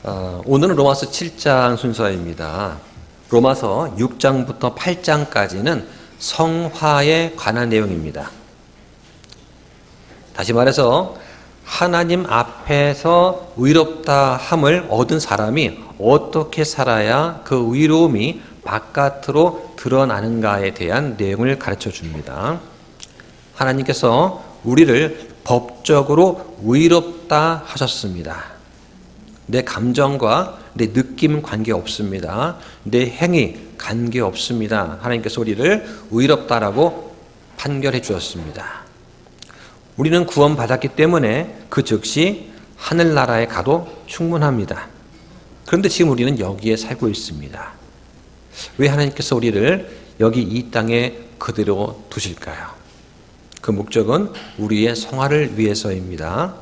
오늘은 로마서 7장 순서입니다. 로마서 6장부터 8장까지는 성화에 관한 내용입니다. 다시 말해서 하나님 앞에서 의롭다 함을 얻은 사람이 어떻게 살아야 그 의로움이 바깥으로 드러나는가에 대한 내용을 가르쳐 줍니다. 하나님께서 우리를 법적으로 의롭다 하셨습니다. 내 감정과 내 느낌 관계없습니다. 내 행위 관계없습니다. 하나님께서 우리를 의롭다라고 판결해 주었습니다. 우리는 구원받았기 때문에 그 즉시 하늘나라에 가도 충분합니다. 그런데 지금 우리는 여기에 살고 있습니다. 왜 하나님께서 우리를 여기 이 땅에 그대로 두실까요? 그 목적은 우리의 성화를 위해서입니다.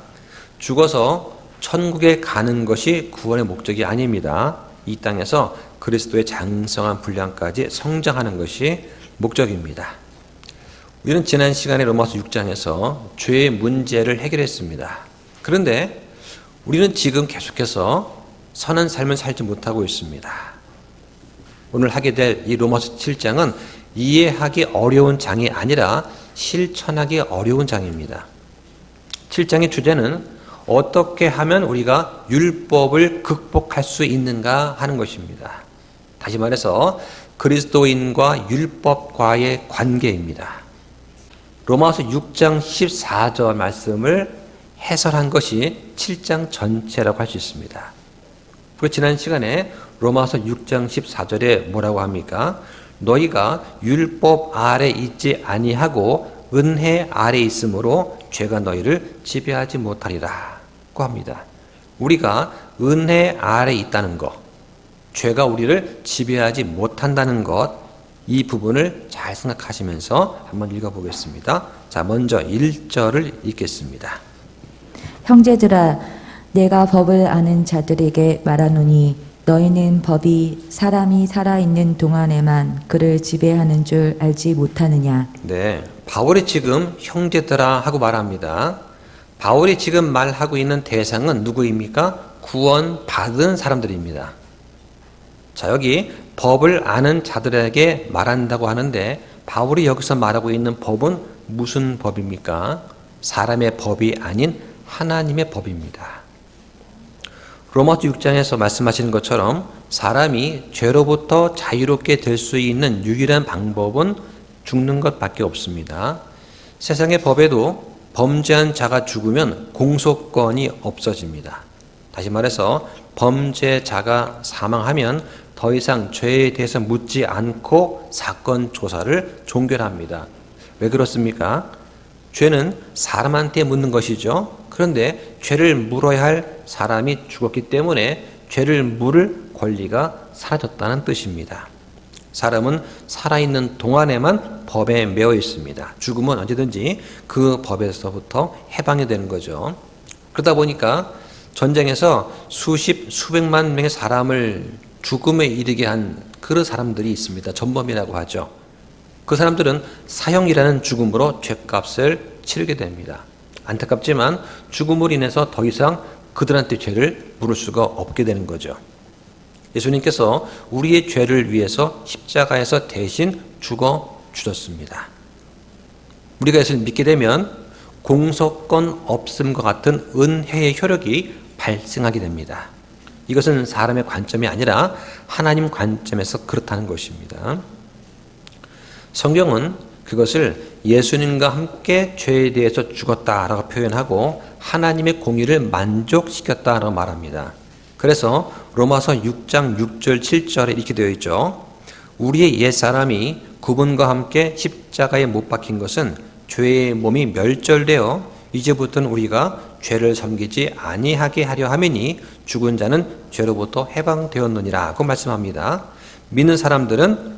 죽어서 천국에 가는 것이 구원의 목적이 아닙니다. 이 땅에서 그리스도의 장성한 분량까지 성장하는 것이 목적입니다. 우리는 지난 시간에 로마서 6장에서 죄의 문제를 해결했습니다. 그런데 우리는 지금 계속해서 선한 삶을 살지 못하고 있습니다. 오늘 하게 될 이 로마서 7장은 이해하기 어려운 장이 아니라 실천하기 어려운 장입니다. 7장의 주제는 어떻게 하면 우리가 율법을 극복할 수 있는가 하는 것입니다. 다시 말해서 그리스도인과 율법과의 관계입니다. 로마서 6장 14절 말씀을 해설한 것이 7장 전체라고 할 수 있습니다. 그리고 지난 시간에 로마서 6장 14절에 뭐라고 합니까? 너희가 율법 아래 있지 아니하고 은혜 아래 있으므로 죄가 너희를 지배하지 못하리라 고 합니다. 우리가 은혜 아래 있다는 것, 죄가 우리를 지배하지 못한다는 것, 이 부분을 잘 생각하시면서 한번 읽어보겠습니다. 자, 먼저 1절을 읽겠습니다. 형제들아, 내가 법을 아는 자들에게 말하노니 너희는 법이 사람이 살아있는 동안에만 그를 지배하는 줄 알지 못하느냐. 네, 바울이 지금 형제들아 하고 말합니다. 바울이 지금 말하고 있는 대상은 누구입니까? 구원받은 사람들입니다. 자, 여기 법을 아는 자들에게 말한다고 하는데 바울이 여기서 말하고 있는 법은 무슨 법입니까? 사람의 법이 아닌 하나님의 법입니다. 로마서 6장에서 말씀하시는 것처럼 사람이 죄로부터 자유롭게 될 수 있는 유일한 방법은 죽는 것밖에 없습니다. 세상의 법에도 범죄한 자가 죽으면 공소권이 없어집니다. 다시 말해서 범죄자가 사망하면 더 이상 죄에 대해서 묻지 않고 사건 조사를 종결합니다. 왜 그렇습니까? 죄는 사람한테 묻는 것이죠. 그런데 죄를 물어야 할 사람이 죽었기 때문에 죄를 물을 권리가 사라졌다는 뜻입니다. 사람은 살아있는 동안에만 법에 매여 있습니다. 죽으면 언제든지 그 법에서부터 해방이 되는 거죠. 그러다 보니까 전쟁에서 수백만 명의 사람을 죽음에 이르게 한 그런 사람들이 있습니다. 전범이라고 하죠. 그 사람들은 사형이라는 죽음으로 죄값을 치르게 됩니다. 안타깝지만 죽음으로 인해서 더 이상 그들한테 죄를 물을 수가 없게 되는 거죠. 예수님께서 우리의 죄를 위해서 십자가에서 대신 죽어 주셨습니다. 우리가 예수를 믿게 되면 공소권 없음과 같은 은혜의 효력이 발생하게 됩니다. 이것은 사람의 관점이 아니라 하나님 관점에서 그렇다는 것입니다. 성경은 그것을 예수님과 함께 죄에 대해서 죽었다라고 표현하고 하나님의 공의를 만족시켰다라고 말합니다. 그래서 로마서 6장 6절 7절에 이렇게 되어 있죠. 우리의 옛사람이 그분과 함께 십자가에 못 박힌 것은 죄의 몸이 멸절되어 이제부터는 우리가 죄를 섬기지 아니하게 하려 함이니 죽은 자는 죄로부터 해방되었느니라고 말씀합니다. 믿는 사람들은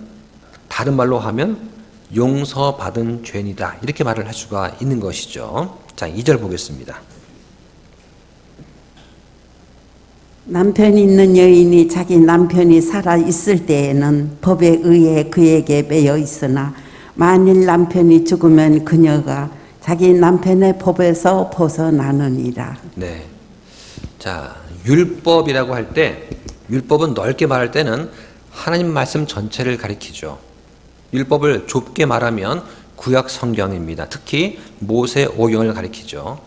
다른 말로 하면 용서받은 죄인이다 이렇게 말을 할 수가 있는 것이죠. 자, 2절 보겠습니다. 남편이 있는 여인이 자기 남편이 살아 있을 때에는 법에 의해 그에게 매여 있으나 만일 남편이 죽으면 그녀가 자기 남편의 법에서 벗어나느니라. 네. 자, 율법이라고 할 때, 율법은 넓게 말할 때는 하나님 말씀 전체를 가리키죠. 율법을 좁게 말하면 구약 성경입니다. 특히 모세 오경을 가리키죠.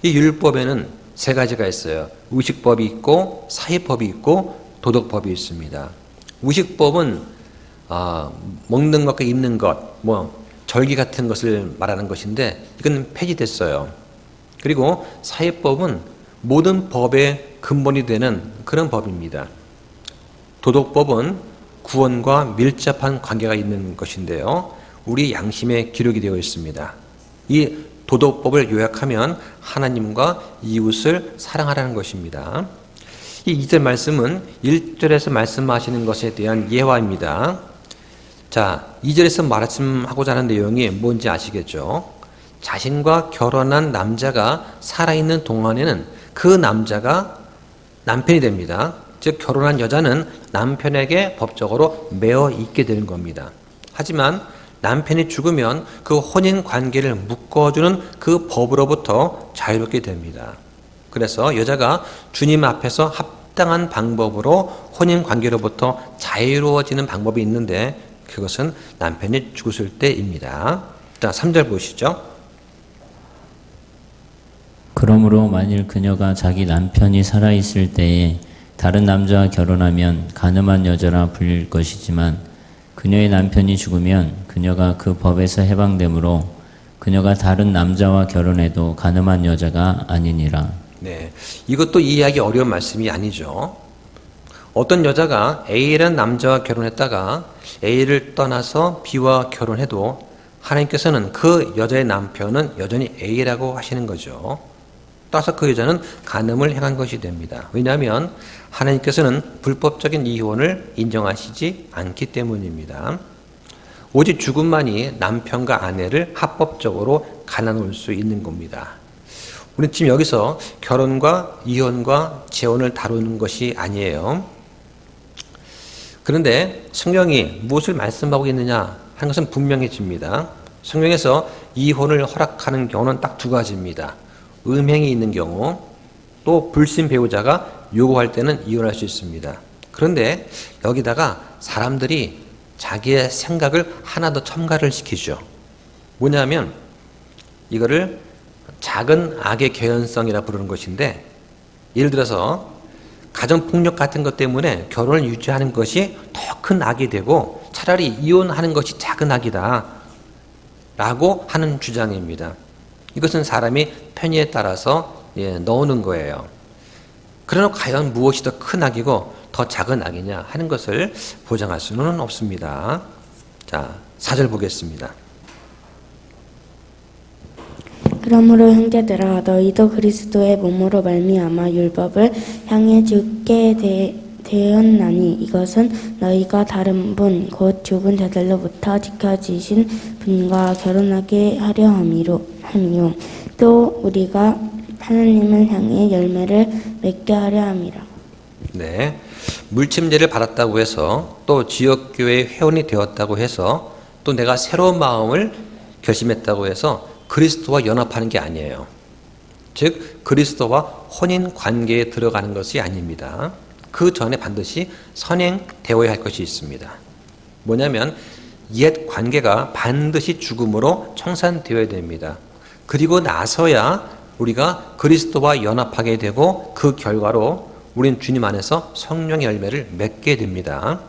이 율법에는 세 가지가 있어요. 의식법이 있고 사회법이 있고 도덕법이 있습니다. 의식법은 먹는 것과 입는 것, 절기 같은 것을 말하는 것인데 이건 폐지됐어요. 그리고 사회법은 모든 법의 근본이 되는 그런 법입니다. 도덕법은 구원과 밀접한 관계가 있는 것인데요. 우리 양심에 기록이 되어 있습니다. 이 도덕법을 요약하면 하나님과 이웃을 사랑하라는 것입니다. 이 2절 말씀은 1절에서 말씀하시는 것에 대한 예화입니다. 자, 2절에서 말씀하고자 하는 내용이 뭔지 아시겠죠? 자신과 결혼한 남자가 살아있는 동안에는 그 남자가 남편이 됩니다. 즉 결혼한 여자는 남편에게 법적으로 매어 있게 되는 겁니다. 하지만 남편이 죽으면 그 혼인 관계를 묶어주는 그 법으로부터 자유롭게 됩니다. 그래서 여자가 주님 앞에서 합당한 방법으로 혼인 관계로부터 자유로워지는 방법이 있는데 그것은 남편이 죽었을 때입니다. 자, 3절 보시죠. 그러므로 만일 그녀가 자기 남편이 살아있을 때에 다른 남자와 결혼하면 가늠한 여자라 불릴 것이지만 그녀의 남편이 죽으면 그녀가 그 법에서 해방되므로 그녀가 다른 남자와 결혼해도 가늠한 여자가 아니니라. 네, 이것도 이해하기 어려운 말씀이 아니죠. 어떤 여자가 A라는 남자와 결혼했다가 A를 떠나서 B와 결혼해도 하나님께서는 그 여자의 남편은 여전히 A라고 하시는 거죠. 따라서 그 여자는 간음을 행한 것이 됩니다. 왜냐하면 하나님께서는 불법적인 이혼을 인정하시지 않기 때문입니다. 오직 죽음만이 남편과 아내를 합법적으로 갈라놓을 수 있는 겁니다. 우리는 지금 여기서 결혼과 이혼과 재혼을 다루는 것이 아니에요. 그런데 성경이 무엇을 말씀하고 있느냐 하는 것은 분명해집니다. 성경에서 이혼을 허락하는 경우는 딱 두 가지입니다. 음행이 있는 경우, 또 불신 배우자가 요구할 때는 이혼할 수 있습니다. 그런데 여기다가 사람들이 자기의 생각을 하나 더 첨가를 시키죠. 뭐냐면 이거를 작은 악의 개연성이라 부르는 것인데, 예를 들어서 가정폭력 같은 것 때문에 결혼을 유지하는 것이 더 큰 악이 되고 차라리 이혼하는 것이 작은 악이다 라고 하는 주장입니다. 이것은 사람이 편의에 따라서 넣는 거예요. 그러나 과연 무엇이 더 큰 악이고 더 작은 악이냐 하는 것을 보장할 수는 없습니다. 자, 4절 보겠습니다. 그러므로 형제들아 너희도 그리스도의 몸으로 말미암아 율법을 향해 죽게 되었나니 이것은 너희가 다른 분 곧 죽은 자들로부터 지켜지신 분과 결혼하게 하려 함이요 또 우리가 하나님을 향해 열매를 맺게 하려 함이라. 네, 물침제를 받았다고 해서 또 지역교회 회원이 되었다고 해서 또 내가 새로운 마음을 결심했다고 해서 그리스도와 연합하는 게 아니에요. 즉 그리스도와 혼인 관계에 들어가는 것이 아닙니다. 그 전에 반드시 선행되어야 할 것이 있습니다. 뭐냐면 옛 관계가 반드시 죽음으로 청산되어야 됩니다. 그리고 나서야 우리가 그리스도와 연합하게 되고 그 결과로 우리는 주님 안에서 성령의 열매를 맺게 됩니다.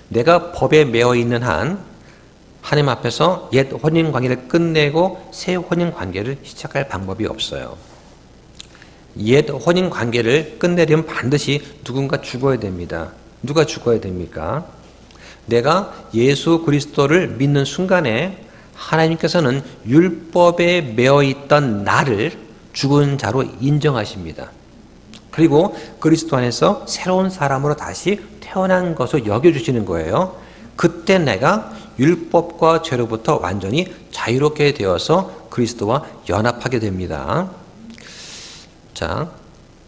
내가 법에 매어 있는 한 하나님 앞에서 옛 혼인 관계를 끝내고 새 혼인 관계를 시작할 방법이 없어요. 옛 혼인 관계를 끝내려면 반드시 누군가 죽어야 됩니다. 누가 죽어야 됩니까? 내가 예수 그리스도를 믿는 순간에 하나님께서는 율법에 매어 있던 나를 죽은 자로 인정하십니다. 그리고 그리스도 안에서 새로운 사람으로 다시 태어난 것을 여겨주시는 거예요. 그때 내가 율법과 죄로부터 완전히 자유롭게 되어서 그리스도와 연합하게 됩니다. 자,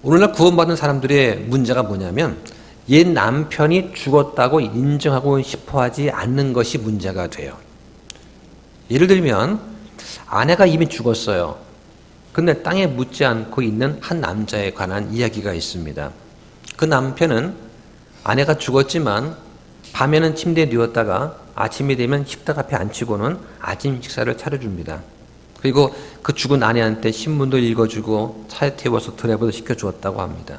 오늘날 구원받은 사람들의 문제가 뭐냐면 옛 남편이 죽었다고 인정하고 싶어하지 않는 것이 문제가 돼요. 예를 들면 아내가 이미 죽었어요. 근데 땅에 묻지 않고 있는 한 남자에 관한 이야기가 있습니다. 그 남편은 아내가 죽었지만 밤에는 침대에 누웠다가 아침이 되면 식탁 앞에 앉히고는 아침 식사를 차려줍니다. 그리고 그 죽은 아내한테 신문도 읽어주고 차에 태워서 드라이브도 시켜주었다고 합니다.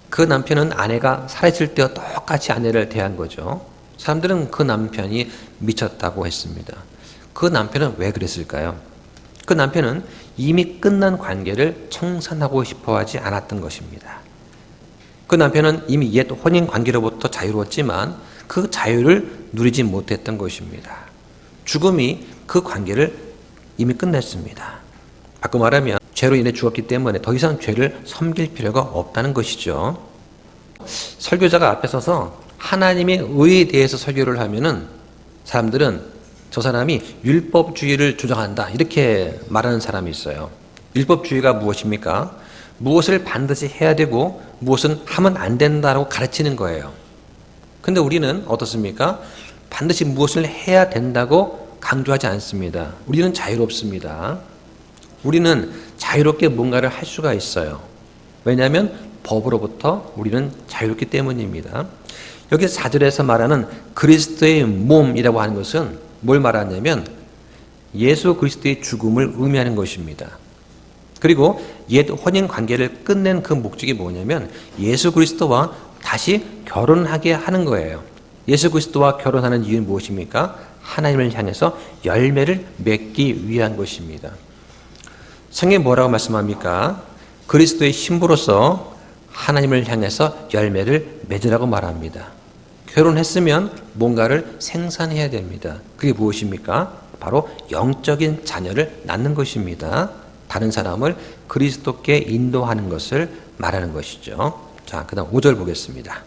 그 남편은 아내가 살아있을 때와 똑같이 아내를 대한 거죠. 사람들은 그 남편이 미쳤다고 했습니다. 그 남편은 왜 그랬을까요? 그 남편은 이미 끝난 관계를 청산하고 싶어 하지 않았던 것입니다. 그 남편은 이미 옛 혼인 관계로부터 자유로웠지만 그 자유를 누리지 못했던 것입니다. 죽음이 그 관계를 이미 끝냈습니다. 바꿔 말하면 죄로 인해 죽었기 때문에 더 이상 죄를 섬길 필요가 없다는 것이죠. 설교자가 앞에 서서 하나님의 의에 대해서 설교를 하면은 사람들은 저 사람이 율법주의를 주장한다 이렇게 말하는 사람이 있어요. 율법주의가 무엇입니까? 무엇을 반드시 해야 되고 무엇은 하면 안 된다고 가르치는 거예요. 근데 우리는 어떻습니까? 반드시 무엇을 해야 된다고 강조하지 않습니다. 우리는 자유롭습니다. 우리는 자유롭게 뭔가를 할 수가 있어요. 왜냐하면 법으로부터 우리는 자유롭기 때문입니다. 여기 4절에서 말하는 그리스도의 몸이라고 하는 것은 뭘 말하냐면 예수 그리스도의 죽음을 의미하는 것입니다. 그리고 옛 혼인 관계를 끝낸 그 목적이 뭐냐면 예수 그리스도와 다시 결혼하게 하는 거예요. 예수 그리스도와 결혼하는 이유는 무엇입니까? 하나님을 향해서 열매를 맺기 위한 것입니다. 성경에 뭐라고 말씀합니까? 그리스도의 신부로서 하나님을 향해서 열매를 맺으라고 말합니다. 결혼했으면 뭔가를 생산해야 됩니다. 그게 무엇입니까? 바로 영적인 자녀를 낳는 것입니다. 다른 사람을 그리스도께 인도하는 것을 말하는 것이죠. 자, 그 다음 5절 보겠습니다.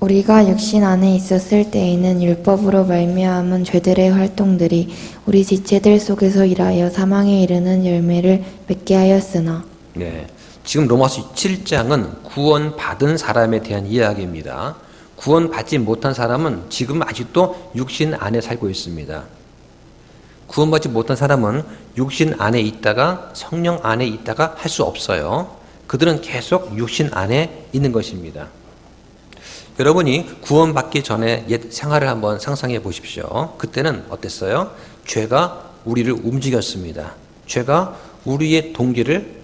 우리가 육신 안에 있었을 때에는 율법으로 말미암은 죄들의 활동들이 우리 지체들 속에서 일하여 사망에 이르는 열매를 맺게 하였으나 네, 지금 로마서 7장은 구원받은 사람에 대한 이야기입니다. 구원받지 못한 사람은 지금 아직도 육신 안에 살고 있습니다. 구원받지 못한 사람은 육신 안에 있다가 성령 안에 있다가 할 수 없어요. 그들은 계속 육신 안에 있는 것입니다. 여러분이 구원받기 전에 옛 생활을 한번 상상해 보십시오. 그때는 어땠어요? 죄가 우리를 움직였습니다. 죄가 우리의 동기를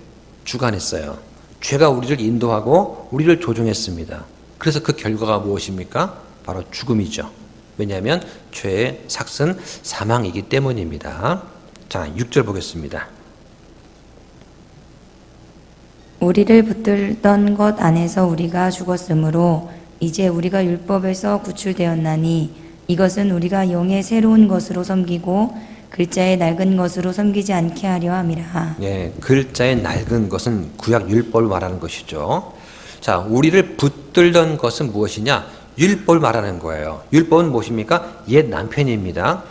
주관했어요. 죄가 우리를 인도하고 우리를 조종했습니다. 그래서 그 결과가 무엇입니까? 바로 죽음이죠. 왜냐하면 죄의 삭은 사망이기 때문입니다. 자, 6절 보겠습니다. 우리를 붙들던 것 안에서 우리가 죽었으므로 이제 우리가 율법에서 구출되었나니 이것은 우리가 영의 새로운 것으로 섬기고 글자의 낡은 것으로 섬기지 않게 하려 함이라. 예, 글자의 낡은 것은 구약 율법을 말하는 것이죠. 자, 우리를 붙들던 것은 무엇이냐? 율법을 말하는 거예요. 율법은 무엇입니까? 옛 남편입니다.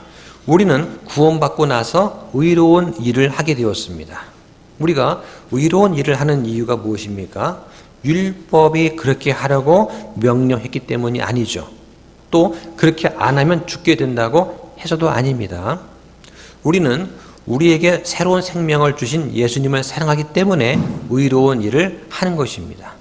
우리는 구원받고 나서 의로운 일을 하게 되었습니다. 우리가 의로운 일을 하는 이유가 무엇입니까? 율법이 그렇게 하라고 명령했기 때문이 아니죠. 또 그렇게 안 하면 죽게 된다고 해서도 아닙니다. 우리는 우리에게 새로운 생명을 주신 예수님을 사랑하기 때문에 의로운 일을 하는 것입니다.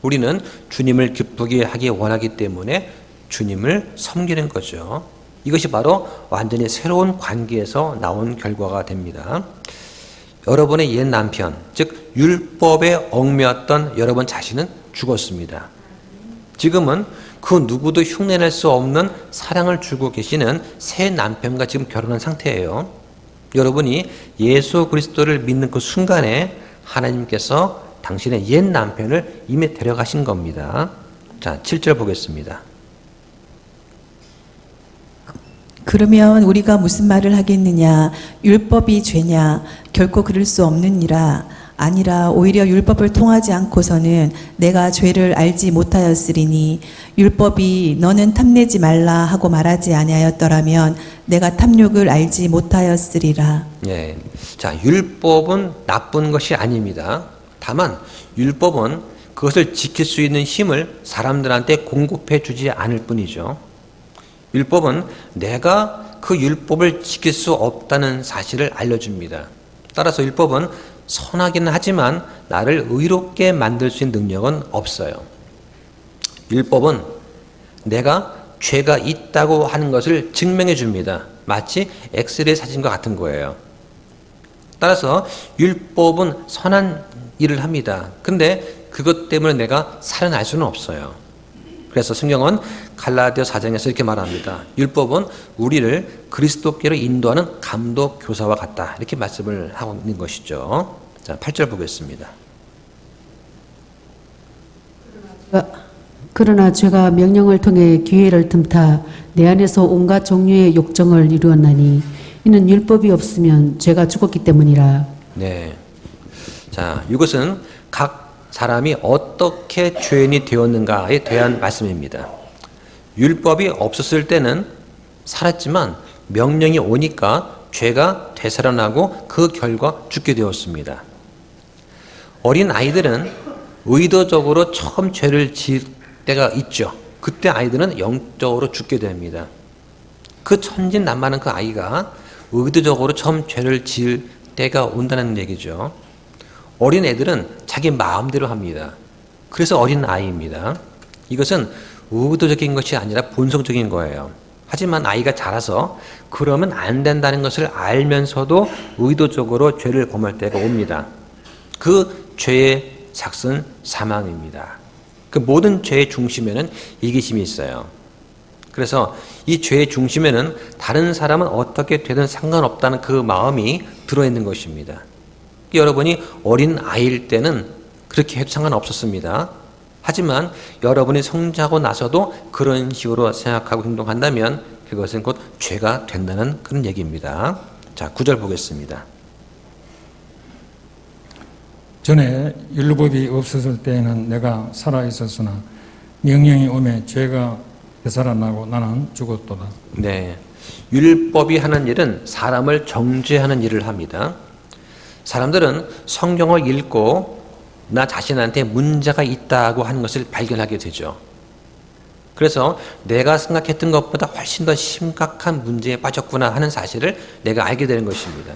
우리는 주님을 기쁘게 하기 원하기 때문에 주님을 섬기는 거죠. 이것이 바로 완전히 새로운 관계에서 나온 결과가 됩니다. 여러분의 옛 남편, 즉 율법에 얽매였던 여러분 자신은 죽었습니다. 지금은 그 누구도 흉내낼 수 없는 사랑을 주고 계시는 새 남편과 지금 결혼한 상태예요. 여러분이 예수 그리스도를 믿는 그 순간에 하나님께서 당신의 옛 남편을 이미 데려가신 겁니다. 자, 7절 보겠습니다. 그러면 우리가 무슨 말을 하겠느냐? 율법이 죄냐? 결코 그럴 수 없느니라. 아니라 오히려 율법을 통하지 않고서는 내가 죄를 알지 못하였으리니 율법이 너는 탐내지 말라 하고 말하지 아니하였더라면 내가 탐욕을 알지 못하였으리라. 예. 자, 율법은 나쁜 것이 아닙니다. 다만 율법은 그것을 지킬 수 있는 힘을 사람들한테 공급해 주지 않을 뿐이죠. 율법은 내가 그 율법을 지킬 수 없다는 사실을 알려줍니다. 따라서 율법은 선하기는 하지만 나를 의롭게 만들 수 있는 능력은 없어요. 율법은 내가 죄가 있다고 하는 것을 증명해 줍니다. 마치 엑스레이 사진과 같은 거예요. 따라서 율법은 선한 일을 합니다. 근데 그것 때문에 내가 살아날 수는 없어요. 그래서 성경은 갈라디아 4장에서 이렇게 말합니다. 율법은 우리를 그리스도께로 인도하는 감독 교사와 같다. 이렇게 말씀을 하고 있는 것이죠. 자, 8절 보겠습니다. 그러나 죄가 명령을 통해 기회를 틈타 내 안에서 온갖 종류의 욕정을 이루었나니 이는 율법이 없으면 죄가 죽었기 때문이라. 네. 자, 이것은 각 사람이 어떻게 죄인이 되었는가에 대한 말씀입니다. 율법이 없었을 때는 살았지만 명령이 오니까 죄가 되살아나고 그 결과 죽게 되었습니다. 어린 아이들은 의도적으로 처음 죄를 지을 때가 있죠. 그때 아이들은 영적으로 죽게 됩니다. 그 천진난만한 그 아이가 의도적으로 처음 죄를 지을 때가 온다는 얘기죠. 어린 애들은 자기 마음대로 합니다. 그래서 어린 아이입니다. 이것은 의도적인 것이 아니라 본성적인 거예요. 하지만 아이가 자라서 그러면 안 된다는 것을 알면서도 의도적으로 죄를 범할 때가 옵니다. 그 죄의 삭은 사망입니다. 그 모든 죄의 중심에는 이기심이 있어요. 그래서 이 죄의 중심에는 다른 사람은 어떻게 되든 상관없다는 그 마음이 들어있는 것입니다. 여러분이 어린 아이일 때는 그렇게 해도 상관없었습니다. 하지만 여러분이 성장하고 나서도 그런 식으로 생각하고 행동한다면 그것은 곧 죄가 된다는 그런 얘기입니다. 자, 9절 보겠습니다. 전에 율법이 없었을 때에는 내가 살아있었으나 명령이 오매 죄가 되살아나고 나는 죽었도다. 네, 율법이 하는 일은 사람을 정죄하는 일을 합니다. 사람들은 성경을 읽고 나 자신한테 문제가 있다고 하는 것을 발견하게 되죠. 그래서 내가 생각했던 것보다 훨씬 더 심각한 문제에 빠졌구나 하는 사실을 내가 알게 되는 것입니다.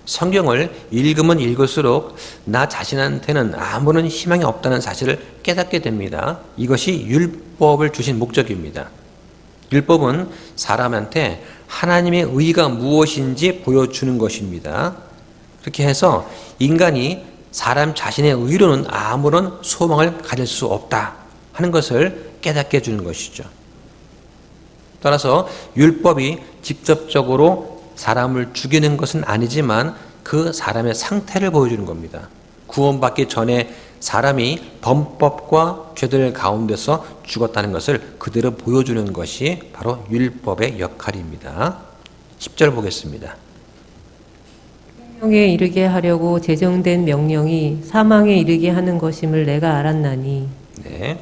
성경을 읽으면 읽을수록 나 자신한테는 아무런 희망이 없다는 사실을 깨닫게 됩니다. 이것이 율법을 주신 목적입니다. 율법은 사람한테 하나님의 의가 무엇인지 보여주는 것입니다. 그렇게 해서 인간이 사람 자신의 의로는 아무런 소망을 가질 수 없다 하는 것을 깨닫게 해주는 것이죠. 따라서 율법이 직접적으로 사람을 죽이는 것은 아니지만 그 사람의 상태를 보여주는 겁니다. 구원받기 전에 사람이 범법과 죄들 가운데서 죽었다는 것을 그대로 보여주는 것이 바로 율법의 역할입니다. 10절 보겠습니다. 생명에 이르게 하려고 제정된 명령이 사망에 이르게 하는 것임을 내가 알았나니. 네,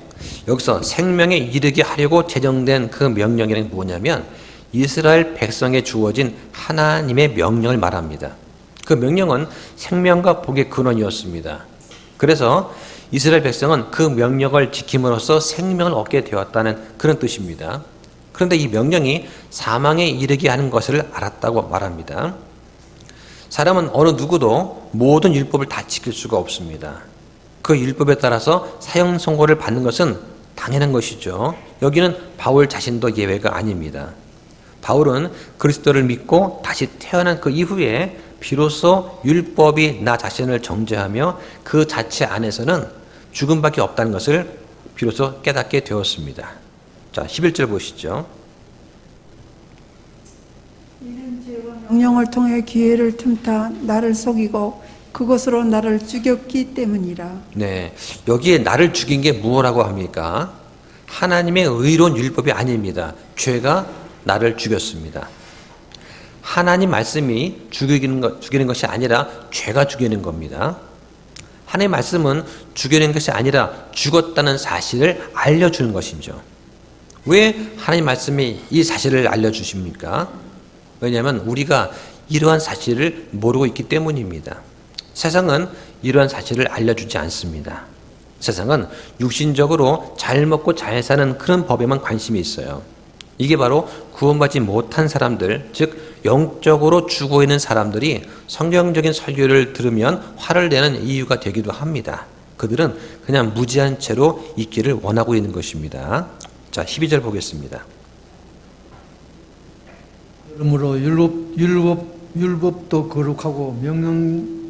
여기서 생명에 이르게 하려고 제정된 그 명령이란 뭐냐면 이스라엘 백성에 주어진 하나님의 명령을 말합니다. 그 명령은 생명과 복의 근원이었습니다. 그래서 이스라엘 백성은 그 명령을 지킴으로써 생명을 얻게 되었다는 그런 뜻입니다. 그런데 이 명령이 사망에 이르게 하는 것을 알았다고 말합니다. 사람은 어느 누구도 모든 율법을 다 지킬 수가 없습니다. 그 율법에 따라서 사형 선고를 받는 것은 당연한 것이죠. 여기는 바울 자신도 예외가 아닙니다. 바울은 그리스도를 믿고 다시 태어난 그 이후에 비로소 율법이 나 자신을 정죄하며 그 자체 안에서는 죽음밖에 없다는 것을 비로소 깨닫게 되었습니다. 자, 11절 보시죠. 이는 죄가 명령을 통해 기회를 틈타 나를 속이고 그것으로 나를 죽였기 때문이라. 네, 여기에 나를 죽인 게 무엇이라고 합니까? 하나님의 의로운 율법이 아닙니다. 죄가 나를 죽였습니다. 하나님 말씀이 죽이는 것이 아니라 죄가 죽이는 겁니다. 하나님의 말씀은 죽이는 것이 아니라 죽었다는 사실을 알려주는 것이죠. 왜 하나님 말씀이 이 사실을 알려주십니까? 왜냐하면 우리가 이러한 사실을 모르고 있기 때문입니다. 세상은 이러한 사실을 알려주지 않습니다. 세상은 육신적으로 잘 먹고 잘 사는 그런 법에만 관심이 있어요. 이게 바로 구원받지 못한 사람들, 즉 영적으로 죽어 있는 사람들이 성경적인 설교를 들으면 화를 내는 이유가 되기도 합니다. 그들은 그냥 무지한 채로 있기를 원하고 있는 것입니다. 자, 12절 보겠습니다. 그러므로 율법도 거룩하고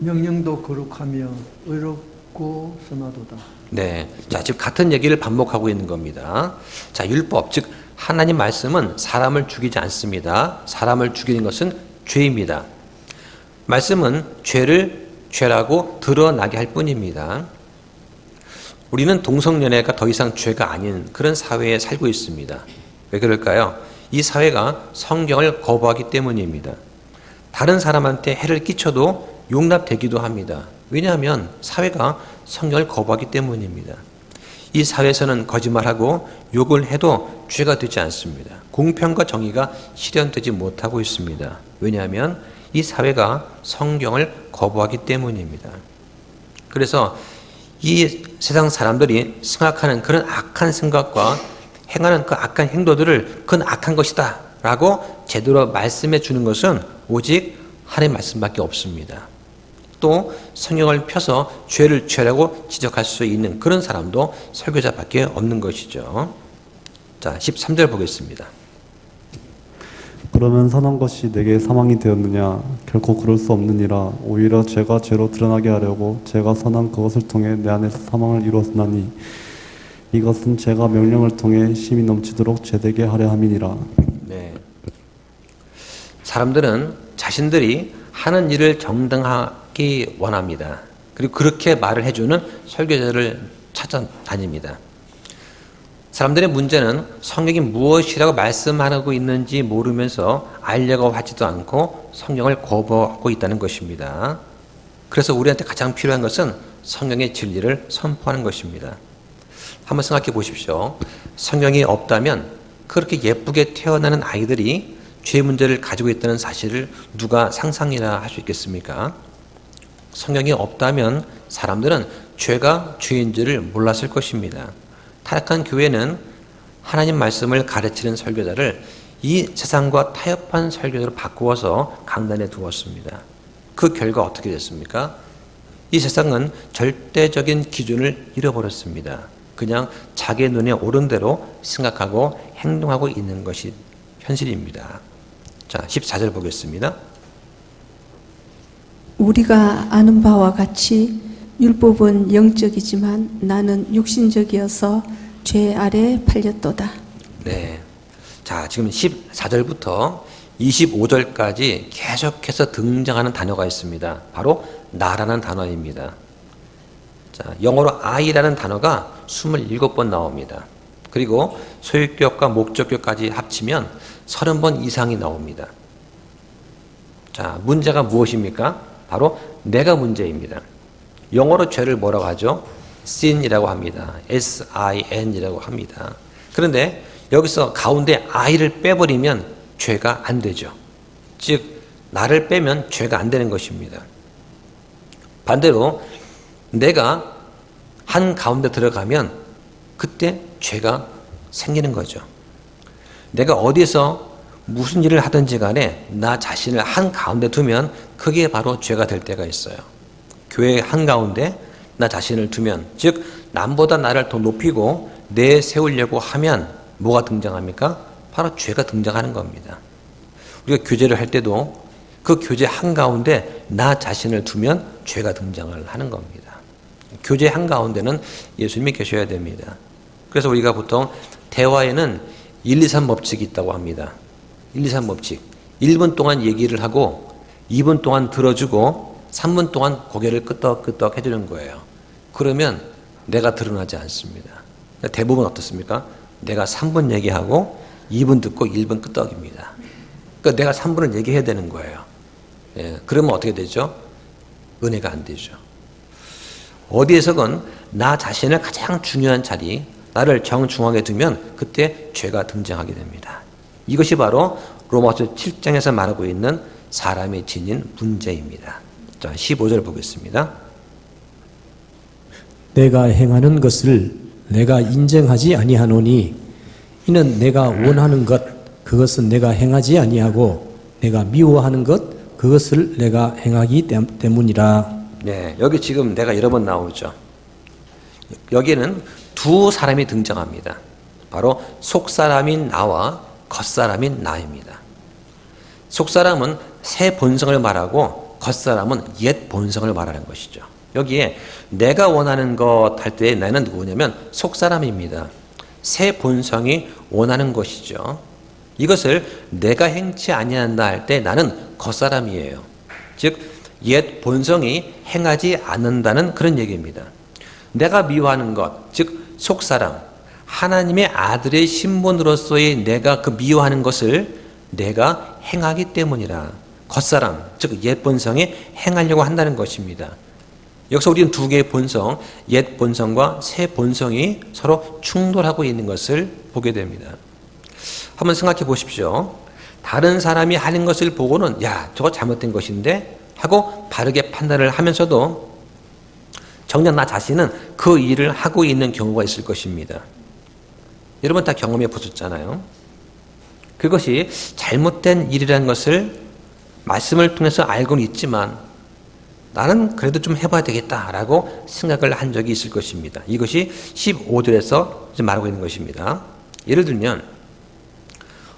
명령도 거룩하며 의롭고 선하도다. 네. 자, 지금 같은 얘기를 반복하고 있는 겁니다. 자, 율법, 즉, 하나님 말씀은 사람을 죽이지 않습니다. 사람을 죽이는 것은 죄입니다. 말씀은 죄를 죄라고 드러나게 할 뿐입니다. 우리는 동성연애가 더 이상 죄가 아닌 그런 사회에 살고 있습니다. 왜 그럴까요? 이 사회가 성경을 거부하기 때문입니다. 다른 사람한테 해를 끼쳐도 용납되기도 합니다. 왜냐하면 사회가 성경을 거부하기 때문입니다. 이 사회에서는 거짓말하고 욕을 해도 죄가 되지 않습니다. 공평과 정의가 실현되지 못하고 있습니다. 왜냐하면 이 사회가 성경을 거부하기 때문입니다. 그래서 이 세상 사람들이 생각하는 그런 악한 생각과 행하는 그 악한 행동들을 그건 악한 것이다 라고 제대로 말씀해 주는 것은 오직 하나님의 말씀밖에 없습니다. 또 성경을 펴서 죄를 죄라고 지적할 수 있는 그런 사람도 설교자밖에 없는 것이죠. 자, 13절 보겠습니다. 그러면 선한 것이 내게 사망이 되었느냐? 결코 그럴 수 없느니라. 오히려 죄가 죄로 드러나게 하려고 제가 선한 그것을 통해 내 안에서 사망을 이루었나니 이것은 제가 명령을 통해 힘이 넘치도록 죄되게 하려 함이니라. 네. 사람들은 자신들이 하는 일을 정당하게 원합니다. 그리고 그렇게 말을 해주는 설교자를 찾아다닙니다. 사람들의 문제는 성경이 무엇이라고 말씀하고 있는지 모르면서 알려고 하지도 않고 성경을 거부하고 있다는 것입니다. 그래서 우리한테 가장 필요한 것은 성경의 진리를 선포하는 것입니다. 한번 생각해 보십시오. 성경이 없다면 그렇게 예쁘게 태어나는 아이들이 죄 문제를 가지고 있다는 사실을 누가 상상이나 할 수 있겠습니까? 성경이 없다면 사람들은 죄가 죄인지를 몰랐을 것입니다. 타락한 교회는 하나님 말씀을 가르치는 설교자를 이 세상과 타협한 설교자로 바꾸어서 강단에 두었습니다. 그 결과 어떻게 됐습니까? 이 세상은 절대적인 기준을 잃어버렸습니다. 그냥 자기 눈에 오른 대로 생각하고 행동하고 있는 것이 현실입니다. 자, 14절 보겠습니다. 우리가 아는 바와 같이 율법은 영적이지만 나는 육신적이어서 죄 아래 팔렸도다. 네. 자, 지금 14절부터 25절까지 계속해서 등장하는 단어가 있습니다. 바로 나라는 단어입니다. 자, 영어로 I라는 단어가 27번 나옵니다. 그리고 소유격과 목적격까지 합치면 30번 이상이 나옵니다. 자, 문제가 무엇입니까? 바로 내가 문제입니다. 영어로 죄를 뭐라고 하죠? sin이라고 합니다. S-I-N이라고 합니다. 그런데 여기서 가운데 I를 빼버리면 죄가 안 되죠. 즉, 나를 빼면 죄가 안 되는 것입니다. 반대로 내가 한 가운데 들어가면 그때 죄가 생기는 거죠. 내가 어디서 무슨 일을 하든지 간에 나 자신을 한 가운데 두면 그게 바로 죄가 될 때가 있어요. 교회 한 가운데 나 자신을 두면, 즉 남보다 나를 더 높이고 내세우려고 하면 뭐가 등장합니까? 바로 죄가 등장하는 겁니다. 우리가 교제를 할 때도 그 교제 한가운데 나 자신을 두면 죄가 등장을 하는 겁니다. 교제 한가운데는 예수님이 계셔야 됩니다. 그래서 우리가 보통 대화에는 1, 2, 3 법칙이 있다고 합니다. 1, 2, 3 법칙. 1분 동안 얘기를 하고 2분 동안 들어주고 3분 동안 고개를 끄덕끄덕 해주는 거예요. 그러면 내가 드러나지 않습니다. 대부분 어떻습니까? 내가 3분 얘기하고 2분 듣고 1분 끄덕입니다. 그러니까 내가 3분을 얘기해야 되는 거예요. 예, 그러면 어떻게 되죠? 은혜가 안 되죠. 어디에서건 나 자신을 가장 중요한 자리, 나를 정중하게 두면 그때 죄가 등장하게 됩니다. 이것이 바로 로마서 7장에서 말하고 있는 사람이 지닌 문제입니다. 자, 15절 보겠습니다. 내가 행하는 것을 내가 인정하지 아니하노니 이는 내가 원하는 것 그것은 내가 행하지 아니하고 내가 미워하는 것 그것을 내가 행하기 때문이라. 네, 여기 지금 내가 여러 번 나오죠. 여기에는 두 사람이 등장합니다. 바로 속사람인 나와 겉사람인 나입니다. 속사람은 새 본성을 말하고 겉사람은 옛 본성을 말하는 것이죠. 여기에 내가 원하는 것 할 때 나는 누구냐면 속사람입니다. 새 본성이 원하는 것이죠. 이것을 내가 행치 아니한다 할 때 나는 겉사람이에요. 즉 옛 본성이 행하지 않는다는 그런 얘기입니다. 내가 미워하는 것, 즉 속사람, 하나님의 아들의 신분으로서의 내가 그 미워하는 것을 내가 행하기 때문이라. 겉사람, 즉 옛 본성이 행하려고 한다는 것입니다. 여기서 우리는 두 개의 본성, 옛 본성과 새 본성이 서로 충돌하고 있는 것을 보게 됩니다. 한번 생각해 보십시오. 다른 사람이 하는 것을 보고는 야, 저거 잘못된 것인데 하고 바르게 판단을 하면서도 정작 나 자신은 그 일을 하고 있는 경우가 있을 것입니다. 여러분 다 경험해 보셨잖아요. 그것이 잘못된 일이라는 것을 말씀을 통해서 알고는 있지만 나는 그래도 좀 해봐야 되겠다라고 생각을 한 적이 있을 것입니다. 이것이 15절에서 말하고 있는 것입니다. 예를 들면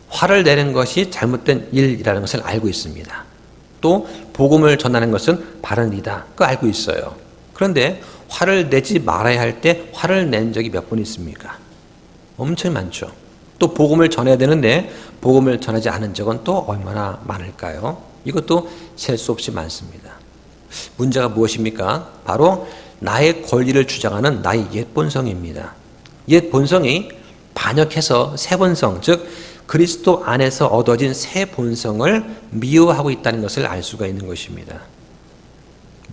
화를 내는 것이 잘못된 일이라는 것을 알고 있습니다. 또 복음을 전하는 것은 바른 일이다. 그거 알고 있어요. 그런데 화를 내지 말아야 할 때 화를 낸 적이 몇 번 있습니까? 엄청 많죠. 또 복음을 전해야 되는데 복음을 전하지 않은 적은 또 얼마나 많을까요? 이것도 셀 수 없이 많습니다. 문제가 무엇입니까? 바로 나의 권리를 주장하는 나의 옛 본성입니다. 옛 본성이 반역해서 새 본성, 즉 그리스도 안에서 얻어진 새 본성을 미워하고 있다는 것을 알 수가 있는 것입니다.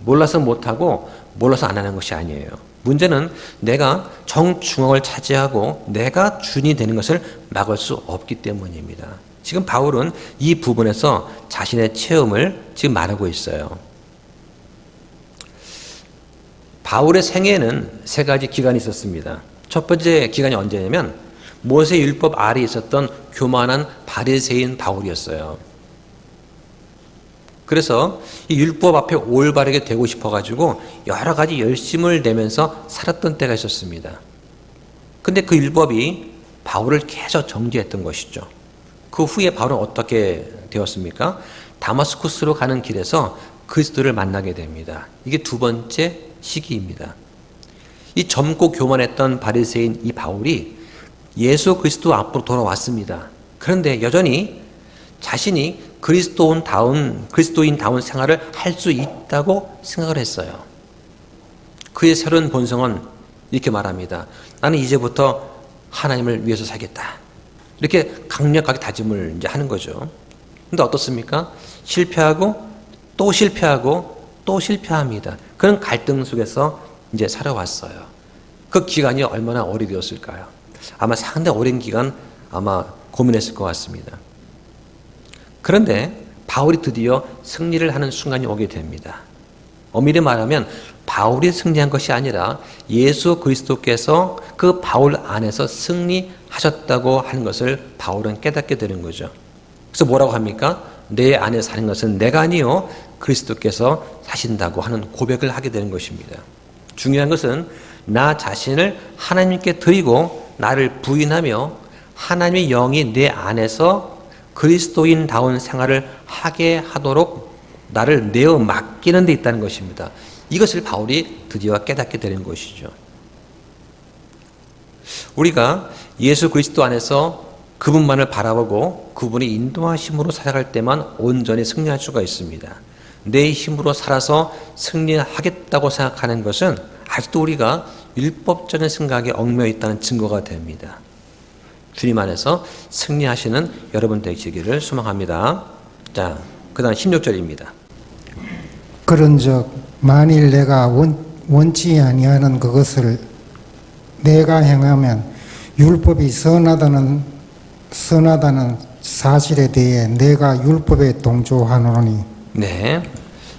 몰라서 못하고 몰라서 안 하는 것이 아니에요. 문제는 내가 정중앙을 차지하고 내가 주인이 되는 것을 막을 수 없기 때문입니다. 지금 바울은 이 부분에서 자신의 체험을 지금 말하고 있어요. 바울의 생애에는 세 가지 기간이 있었습니다. 첫 번째 기간이 언제냐면 모세 율법 아래에 있었던 교만한 바리새인 바울이었어요. 그래서 이 율법 앞에 올바르게 되고 싶어가지고 여러 가지 열심을 내면서 살았던 때가 있었습니다. 근데 그 율법이 바울을 계속 정죄했던 것이죠. 그 후에 바울은 어떻게 되었습니까? 다마스쿠스로 가는 길에서 그리스도를 만나게 됩니다. 이게 두 번째 시기입니다. 이 젊고 교만했던 바리새인 이 바울이 예수 그리스도 앞으로 돌아왔습니다. 그런데 여전히 자신이 그리스도인다운 생활을 할 수 있다고 생각을 했어요. 그의 새로운 본성은 이렇게 말합니다. 나는 이제부터 하나님을 위해서 살겠다. 이렇게 강력하게 다짐을 이제 하는 거죠. 근데 어떻습니까? 실패하고 또 실패하고 또 실패합니다. 그런 갈등 속에서 이제 살아왔어요. 그 기간이 얼마나 오래 되었을까요? 아마 상당히 오랜 기간 아마 고민했을 것 같습니다. 그런데 바울이 드디어 승리를 하는 순간이 오게 됩니다. 엄밀히 말하면 바울이 승리한 것이 아니라 예수 그리스도께서 그 바울 안에서 승리하셨다고 하는 것을 바울은 깨닫게 되는 거죠. 그래서 뭐라고 합니까? 내 안에 사는 것은 내가 아니요 그리스도께서 사신다고 하는 고백을 하게 되는 것입니다. 중요한 것은 나 자신을 하나님께 드리고 나를 부인하며 하나님의 영이 내 안에서 그리스도인다운 생활을 하게 하도록 나를 내어 맡기는 데 있다는 것입니다. 이것을 바울이 드디어 깨닫게 되는 것이죠. 우리가 예수 그리스도 안에서 그분만을 바라보고 그분의 인도하심으로 살아갈 때만 온전히 승리할 수가 있습니다. 내 힘으로 살아서 승리하겠다고 생각하는 것은 아직도 우리가 율법적인 생각에 얽매여 있다는 증거가 됩니다. 주님 안에서 승리하시는 여러분 되시기를 소망합니다. 자, 그 다음 16절입니다. 그런즉 만일 내가 원치 아니하는 그것을 내가 행하면 율법이 선하다는 사실에 대해 내가 율법에 동조하노니. 네.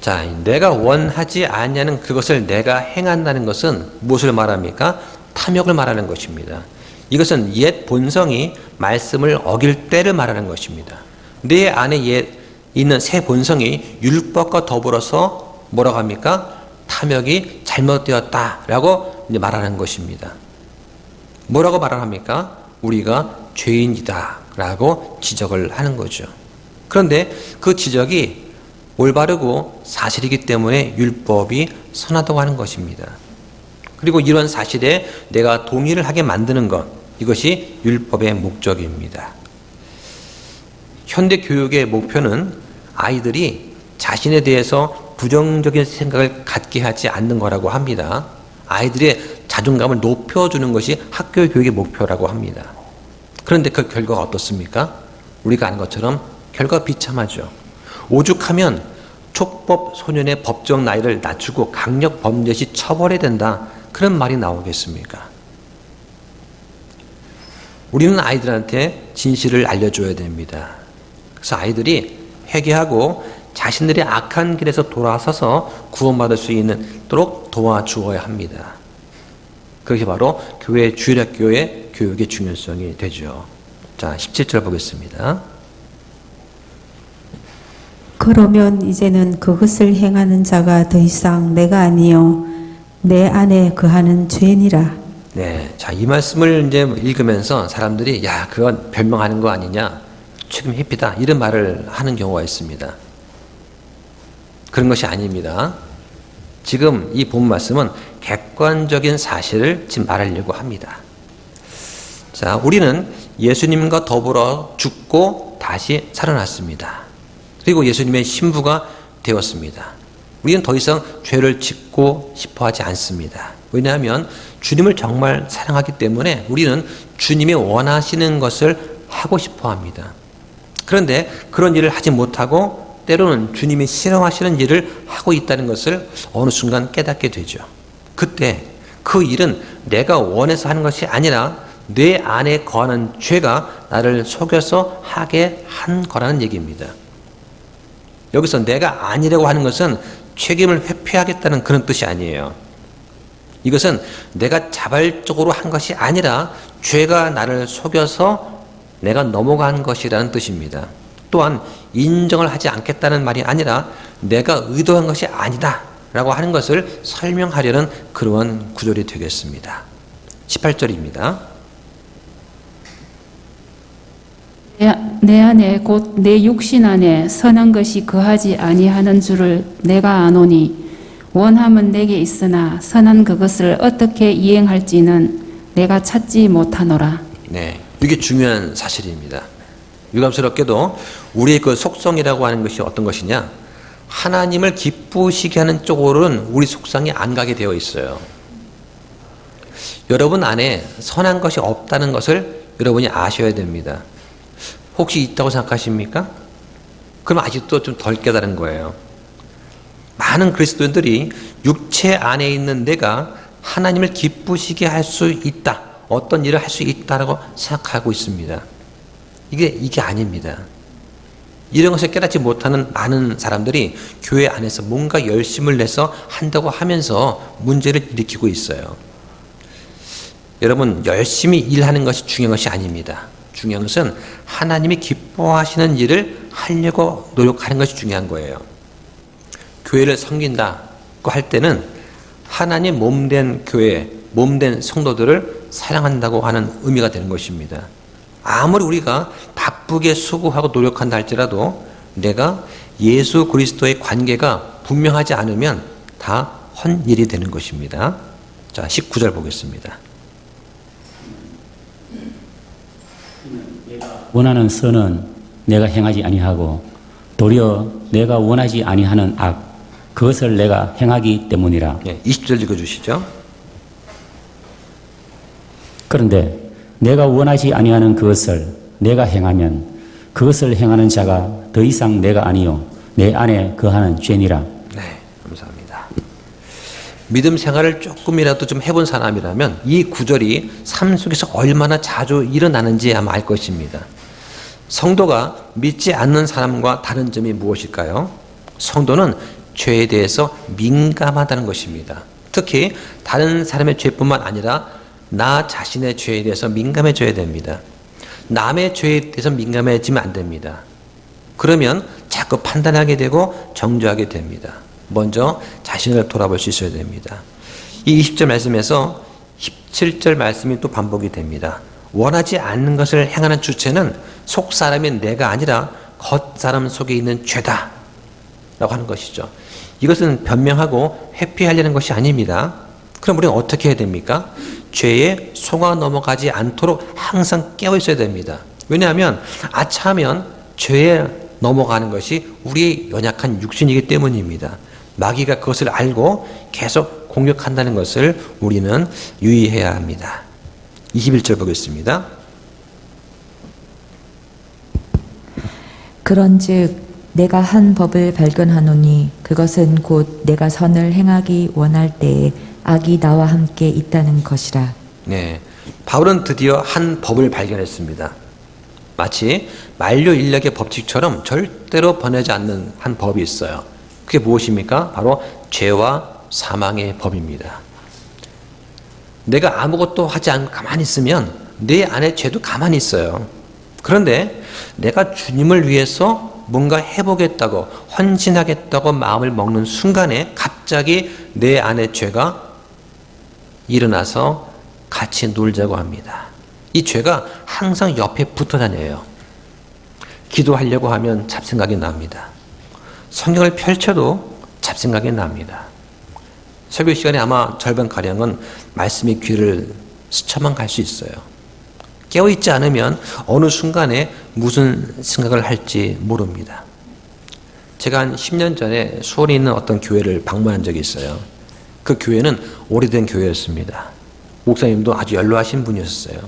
자, 내가 원하지 아니하는 그것을 내가 행한다는 것은 무엇을 말합니까? 탐욕을 말하는 것입니다. 이것은 옛 본성이 말씀을 어길 때를 말하는 것입니다. 내 안에 있는 새 본성이 율법과 더불어서 뭐라고 합니까? 탐욕이 잘못되었다라고 이제 말하는 것입니다. 뭐라고 말을 합니까? 우리가 죄인이다라고 지적을 하는 거죠. 그런데 그 지적이 올바르고 사실이기 때문에 율법이 선하다고 하는 것입니다. 그리고 이런 사실에 내가 동의를 하게 만드는 것, 이것이 율법의 목적입니다. 현대 교육의 목표는 아이들이 자신에 대해서 부정적인 생각을 갖게 하지 않는 거라고 합니다. 아이들의 자존감을 높여주는 것이 학교 교육의 목표라고 합니다. 그런데 그 결과가 어떻습니까? 우리가 아는 것처럼 결과가 비참하죠. 오죽하면 촉법 소년의 법정 나이를 낮추고 강력 범죄 시 처벌해야 된다, 그런 말이 나오겠습니까? 우리는 아이들한테 진실을 알려줘야 됩니다. 그래서 아이들이 회개하고 자신들의 악한 길에서 돌아서서 구원받을 수 있도록 도와주어야 합니다. 그게 바로 교회 주일학교의 교육의 중요성이 되죠. 자, 17절 보겠습니다. 그러면 이제는 그것을 행하는 자가 더 이상 내가 아니요 내 안에 거하는 죄니라. 네, 자, 이 말씀을 이제 읽으면서 사람들이 야, 그건 변명하는 거 아니냐, 책임 회피다, 이런 말을 하는 경우가 있습니다. 그런 것이 아닙니다. 지금 이 본 말씀은 객관적인 사실을 지금 말하려고 합니다. 자, 우리는 예수님과 더불어 죽고 다시 살아났습니다. 그리고 예수님의 신부가 되었습니다. 우리는 더 이상 죄를 짓고 싶어 하지 않습니다. 왜냐하면 주님을 정말 사랑하기 때문에 우리는 주님이 원하시는 것을 하고 싶어 합니다. 그런데 그런 일을 하지 못하고 때로는 주님이 싫어하시는 일을 하고 있다는 것을 어느 순간 깨닫게 되죠. 그때 그 일은 내가 원해서 하는 것이 아니라 내 안에 거하는 죄가 나를 속여서 하게 한 거라는 얘기입니다. 여기서 내가 아니라고 하는 것은 책임을 회피하겠다는 그런 뜻이 아니에요. 이것은 내가 자발적으로 한 것이 아니라 죄가 나를 속여서 내가 넘어간 것이라는 뜻입니다. 또한 인정을 하지 않겠다는 말이 아니라 내가 의도한 것이 아니다 라고 하는 것을 설명하려는 그러한 구절이 되겠습니다. 18절입니다. 내 안에 곧 내 육신 안에 선한 것이 거하지 아니하는 줄을 내가 아노니 원함은 내게 있으나 선한 그것을 어떻게 이행할지는 내가 찾지 못하노라. 네, 이게 중요한 사실입니다. 유감스럽게도 우리의 그 속성이라고 하는 것이 어떤 것이냐, 하나님을 기쁘시게 하는 쪽으로는 우리 속성이 안 가게 되어 있어요. 여러분 안에 선한 것이 없다는 것을 여러분이 아셔야 됩니다. 혹시 있다고 생각하십니까? 그럼 아직도 좀 덜 깨달은 거예요. 많은 그리스도인들이 육체 안에 있는 내가 하나님을 기쁘시게 할 수 있다, 어떤 일을 할 수 있다라고 생각하고 있습니다. 이게 아닙니다. 이런 것을 깨닫지 못하는 많은 사람들이 교회 안에서 뭔가 열심을 내서 한다고 하면서 문제를 일으키고 있어요. 여러분, 열심히 일하는 것이 중요한 것이 아닙니다. 중요한 것은 하나님이 기뻐하시는 일을 하려고 노력하는 것이 중요한 거예요. 교회를 섬긴다고 할 때는 하나님 몸된 교회, 몸된 성도들을 사랑한다고 하는 의미가 되는 것입니다. 아무리 우리가 바쁘게 수고하고 노력한다 할지라도 내가 예수 그리스도의 관계가 분명하지 않으면 다 헛일이 되는 것입니다. 자, 19절 보겠습니다. 원하는 선은 내가 행하지 아니하고 도리어 내가 원하지 아니하는 악, 그것을 내가 행하기 때문이라. 20절 읽어주시죠. 그런데 내가 원하지 아니하는 그것을 내가 행하면 그것을 행하는 자가 더 이상 내가 아니요 내 안에 거하는 죄니라. 네, 감사합니다. 믿음 생활을 조금이라도 좀 해본 사람이라면 이 구절이 삶 속에서 얼마나 자주 일어나는지 아마 알 것입니다. 성도가 믿지 않는 사람과 다른 점이 무엇일까요? 성도는 죄에 대해서 민감하다는 것입니다. 특히 다른 사람의 죄뿐만 아니라 나 자신의 죄에 대해서 민감해져야 됩니다. 남의 죄에 대해서 민감해지면 안 됩니다. 그러면 자꾸 판단하게 되고 정죄하게 됩니다. 먼저 자신을 돌아볼 수 있어야 됩니다. 이 20절 말씀에서 17절 말씀이 또 반복이 됩니다. 원하지 않는 것을 행하는 주체는 속 사람인 내가 아니라 겉 사람 속에 있는 죄다 라고 하는 것이죠. 이것은 변명하고 회피하려는 것이 아닙니다. 그럼 우리는 어떻게 해야 됩니까? 죄에 속아 넘어가지 않도록 항상 깨어 있어야 됩니다. 왜냐하면 아차하면 죄에 넘어가는 것이 우리의 연약한 육신이기 때문입니다. 마귀가 그것을 알고 계속 공격한다는 것을 우리는 유의해야 합니다. 21절 보겠습니다. 그런즉 내가 한 법을 발견하노니 그것은 곧 내가 선을 행하기 원할 때에 악이 나와 함께 있다는 것이라. 네, 바울은 드디어 한 법을 발견했습니다. 마치 만료인력의 법칙처럼 절대로 변하지 않는 한 법이 있어요. 그게 무엇입니까? 바로 죄와 사망의 법입니다. 내가 아무것도 하지 않고 가만히 있으면 내 안에 죄도 가만히 있어요. 그런데 내가 주님을 위해서 뭔가 해보겠다고 헌신하겠다고 마음을 먹는 순간에 갑자기 내 안에 죄가 일어나서 같이 놀자고 합니다. 이 죄가 항상 옆에 붙어 다녀요. 기도하려고 하면 잡생각이 납니다. 성경을 펼쳐도 잡생각이 납니다. 설교 시간에 아마 절반가량은 말씀의 귀를 스쳐만 갈 수 있어요. 깨어있지 않으면 어느 순간에 무슨 생각을 할지 모릅니다. 제가 한 10년 전에 수원에 있는 어떤 교회를 방문한 적이 있어요. 그 교회는 오래된 교회였습니다. 목사님도 아주 연로하신 분이었어요.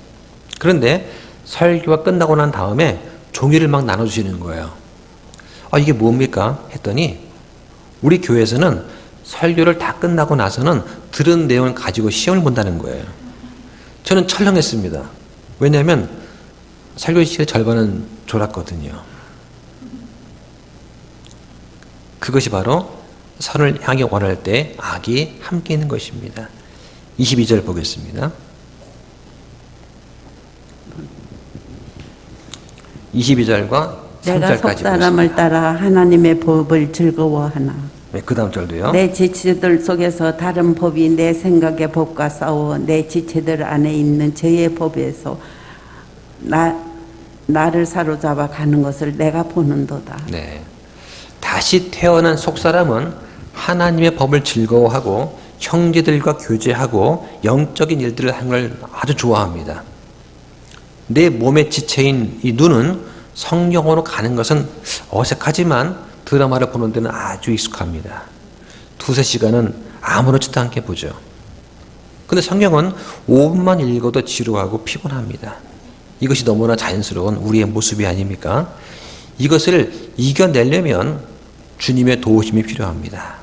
그런데 설교가 끝나고 난 다음에 종이를 막 나눠주시는 거예요. 이게 뭡니까? 했더니 우리 교회에서는 설교를 다 끝나고 나서는 들은 내용을 가지고 시험을 본다는 거예요. 저는 철렁했습니다. 왜냐하면 설교 시간의 절반은 졸았거든요. 그것이 바로 선을 향하기 원할 때 악이 함께 있는 것입니다. 22절 보겠습니다. 22절과 3절까지 내가 속 사람을 따라 하나님의 법을 즐거워하나. 네, 그 다음 절도요. 내 지체들 속에서 다른 법이 내 생각의 법과 싸워 내 지체들 안에 있는 죄의 법에서 나를 사로잡아 가는 것을 내가 보는도다. 네, 다시 태어난 속사람은 하나님의 법을 즐거워하고 형제들과 교제하고 영적인 일들을 하는 걸 아주 좋아합니다. 내 몸의 지체인 이 눈은 성경으로 가는 것은 어색하지만 드라마를 보는 데는 아주 익숙합니다. 두세 시간은 아무렇지도 않게 보죠. 근데 성경은 5분만 읽어도 지루하고 피곤합니다. 이것이 너무나 자연스러운 우리의 모습이 아닙니까? 이것을 이겨내려면 주님의 도우심이 필요합니다.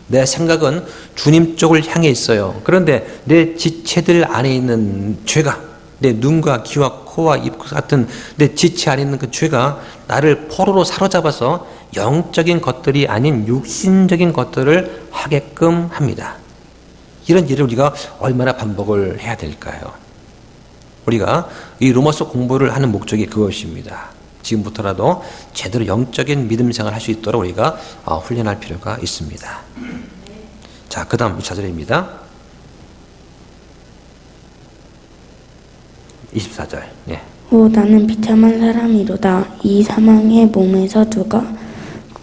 내 생각은 주님 쪽을 향해 있어요. 그런데 내 지체들 안에 있는 죄가, 내 눈과 귀와 코와 입 같은 내 지체 안에 있는 그 죄가 나를 포로로 사로잡아서 영적인 것들이 아닌 육신적인 것들을 하게끔 합니다. 이런 일을 우리가 얼마나 반복을 해야 될까요? 우리가 이 로마서 공부를 하는 목적이 그것입니다. 지금부터라도 제대로 영적인 믿음 생활을 할 수 있도록 우리가 훈련할 필요가 있습니다. 자, 그 다음 4절입니다. 24절. 네. 오 나는 비참한 사람이로다. 이 사망의 몸에서 누가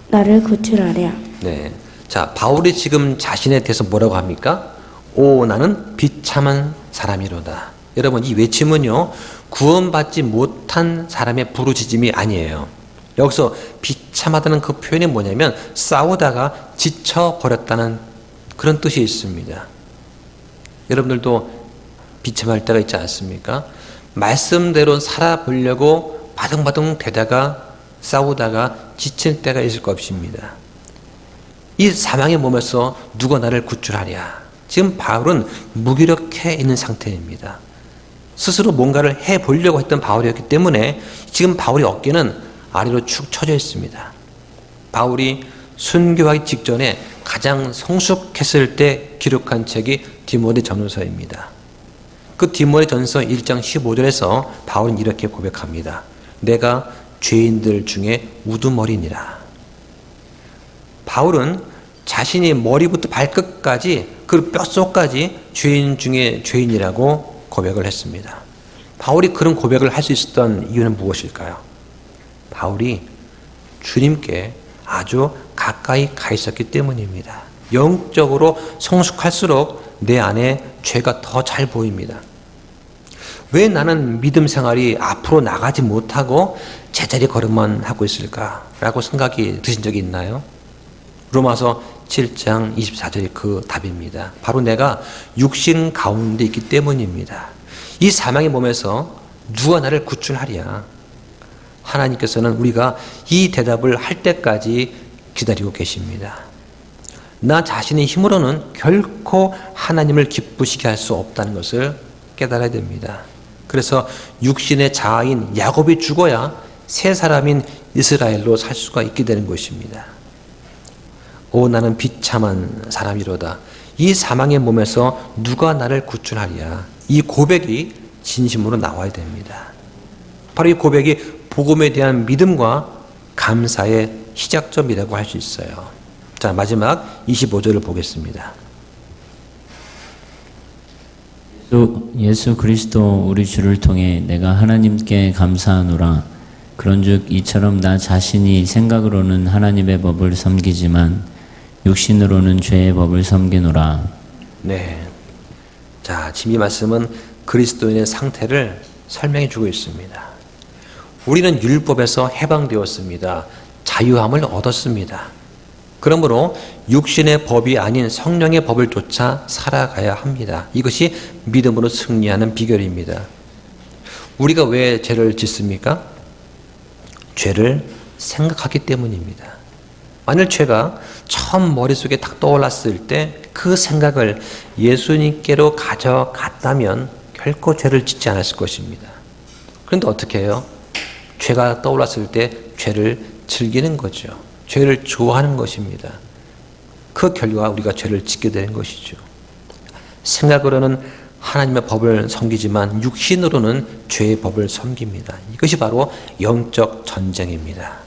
나를 구출하랴. 네. 자, 바울이 지금 자신에 대해서 뭐라고 합니까? 오 나는 비참한 사람이로다. 여러분, 이 외침은요, 구원받지 못한 사람의 부르짖음이 아니에요. 여기서 비참하다는 그 표현이 뭐냐면 싸우다가 지쳐버렸다는 그런 뜻이 있습니다. 여러분들도 비참할 때가 있지 않습니까? 말씀대로 살아보려고 바둥바둥 대다가 싸우다가 지칠 때가 있을 것입니다. 이 사망의 몸에서 누가 나를 구출하랴. 지금 바울은 무기력해 있는 상태입니다. 스스로 뭔가를 해보려고 했던 바울이었기 때문에 지금 바울의 어깨는 아래로 축 처져 있습니다. 바울이 순교하기 직전에 가장 성숙했을 때 기록한 책이 디모데전서입니다. 그 디모데전서 1장 15절에서 바울은 이렇게 고백합니다. 내가 죄인들 중에 우두머리니라. 바울은 자신이 머리부터 발끝까지 그 뼛속까지 죄인 중에 죄인이라고 고백을 했습니다. 바울이 그런 고백을 할 수 있었던 이유는 무엇일까요? 바울이 주님께 아주 가까이 가 있었기 때문입니다. 영적으로 성숙할수록 내 안에 죄가 더 잘 보입니다. 왜 나는 믿음 생활이 앞으로 나가지 못하고 제자리 걸음만 하고 있을까라고 생각이 드신 적이 있나요? 로마서 7장 24절이 그 답입니다. 바로 내가 육신 가운데 있기 때문입니다. 이 사망의 몸에서 누가 나를 구출하랴? 하나님께서는 우리가 이 대답을 할 때까지 기다리고 계십니다. 나 자신의 힘으로는 결코 하나님을 기쁘시게 할 수 없다는 것을 깨달아야 됩니다. 그래서 육신의 자아인 야곱이 죽어야 새 사람인 이스라엘로 살 수가 있게 되는 것입니다. 오 나는 비참한 사람이로다. 이 사망의 몸에서 누가 나를 구출하랴. 이 고백이 진심으로 나와야 됩니다. 바로 이 고백이 복음에 대한 믿음과 감사의 시작점이라고 할 수 있어요. 자, 마지막 25절을 보겠습니다. 예수 그리스도 우리 주를 통해 내가 하나님께 감사하노라. 그런즉 이처럼 나 자신이 생각으로는 하나님의 법을 섬기지만 육신으로는 죄의 법을 섬기노라. 네. 자, 지금 이 말씀은 그리스도인의 상태를 설명해 주고 있습니다. 우리는 율법에서 해방되었습니다. 자유함을 얻었습니다. 그러므로 육신의 법이 아닌 성령의 법을 쫓아 살아가야 합니다. 이것이 믿음으로 승리하는 비결입니다. 우리가 왜 죄를 짓습니까? 죄를 생각하기 때문입니다. 만일 죄가 처음 머릿속에 딱 떠올랐을 때 그 생각을 예수님께로 가져갔다면 결코 죄를 짓지 않았을 것입니다. 그런데 어떻게 해요? 죄가 떠올랐을 때 죄를 즐기는 거죠. 죄를 좋아하는 것입니다. 그 결과 우리가 죄를 짓게 되는 것이죠. 생각으로는 하나님의 법을 섬기지만 육신으로는 죄의 법을 섬깁니다. 이것이 바로 영적 전쟁입니다.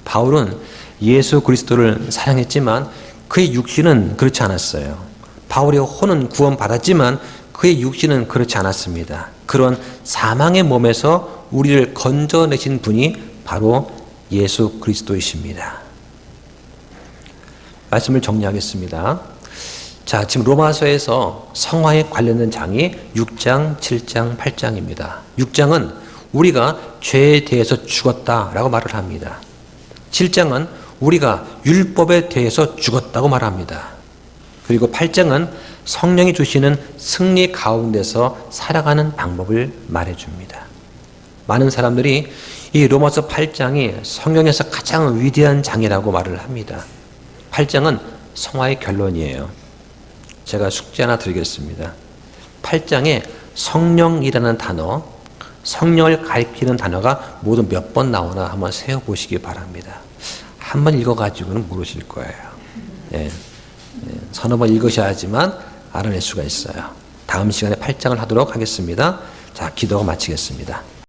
바울은 예수 그리스도를 사랑했지만 그의 육신은 그렇지 않았어요. 바울의 혼은 구원받았지만 그의 육신은 그렇지 않았습니다. 그런 사망의 몸에서 우리를 건져내신 분이 바로 예수 그리스도이십니다. 말씀을 정리하겠습니다. 자, 지금 로마서에서 성화에 관련된 장이 6장, 7장, 8장입니다. 6장은 우리가 죄에 대해서 죽었다라고 말을 합니다. 7장은 우리가 율법에 대해서 죽었다고 말합니다. 그리고 8장은 성령이 주시는 승리 가운데서 살아가는 방법을 말해줍니다. 많은 사람들이 이 로마서 8장이 성경에서 가장 위대한 장이라고 말을 합니다. 8장은 성화의 결론이에요. 제가 숙제 하나 드리겠습니다. 8장에 성령이라는 단어, 성령을 가리키는 단어가 모두 몇 번 나오나 한번 세어보시기 바랍니다. 한 번 읽어가지고는 모르실 거예요. 예. 서너 번 읽으셔야지만 알아낼 수가 있어요. 다음 시간에 8장을 하도록 하겠습니다. 자, 기도가 마치겠습니다.